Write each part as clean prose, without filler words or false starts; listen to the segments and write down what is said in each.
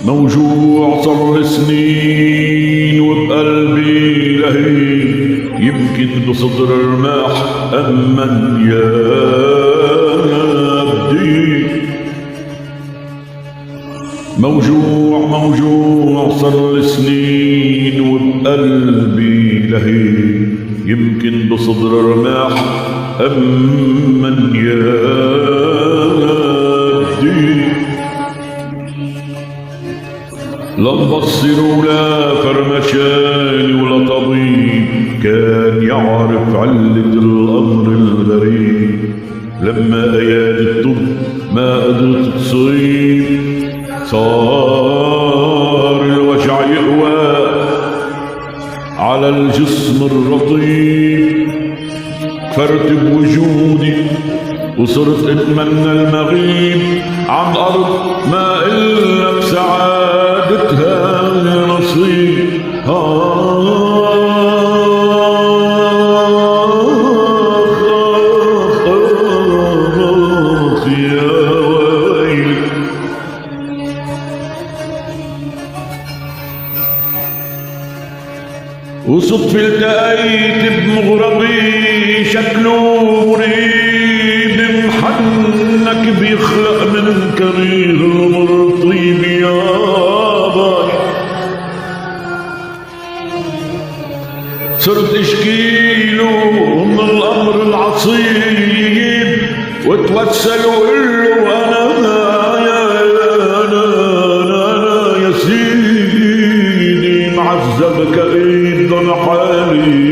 موجوع صار سنين وبقلبي لهيب، يمكن بصدر رماح أمن يا بدي. موجوع صار سنين وبقلبي لهيب، يمكن بصدر رماح أمن يا بدي. لا مبصر ولا فرمشاني ولا طبيب كان يعرف علة الأمر الغريب. لما أيادي الطب ما قدرت تصيب، صار الوجع يقوى على الجسم الرطيب. كفرت بوجودي وصرت اتمنى المغيب عن أرض ما إلا بسعادتها نصيب. يا ويلي وصدفة التقيت بمغربي شكله مريب، محنك بيخلق من كرير المرطيب. يابا صرت اشكيله من الامر العصيب واتوسل وقله انا يا سيدي معذب كئيب ضل حالي.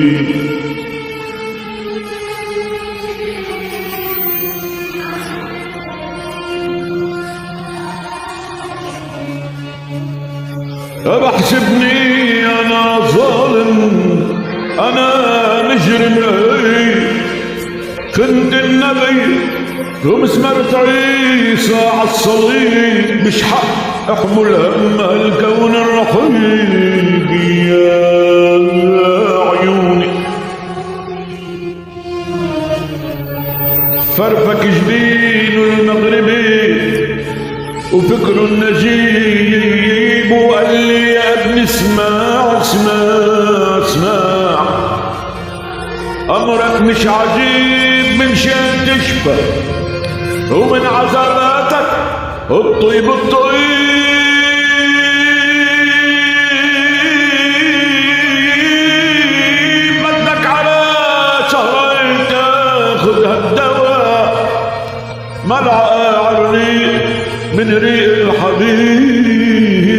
بحسبني انا ظالم، انا مجرم، كنت النبي ومسمرت عيسى عالصليب، مش حق احمل هم الكون الرحيم. يا عيوني فرفك جبين المغربي وفكره النجيب، وقال لي يا ابني اسمع امرك مش عجيب، من شان تشفى ومن عذاباتك الطيب بدك على شهرين تاخذ هالدواء، ملعقة عرنيق من ريق الحبيب.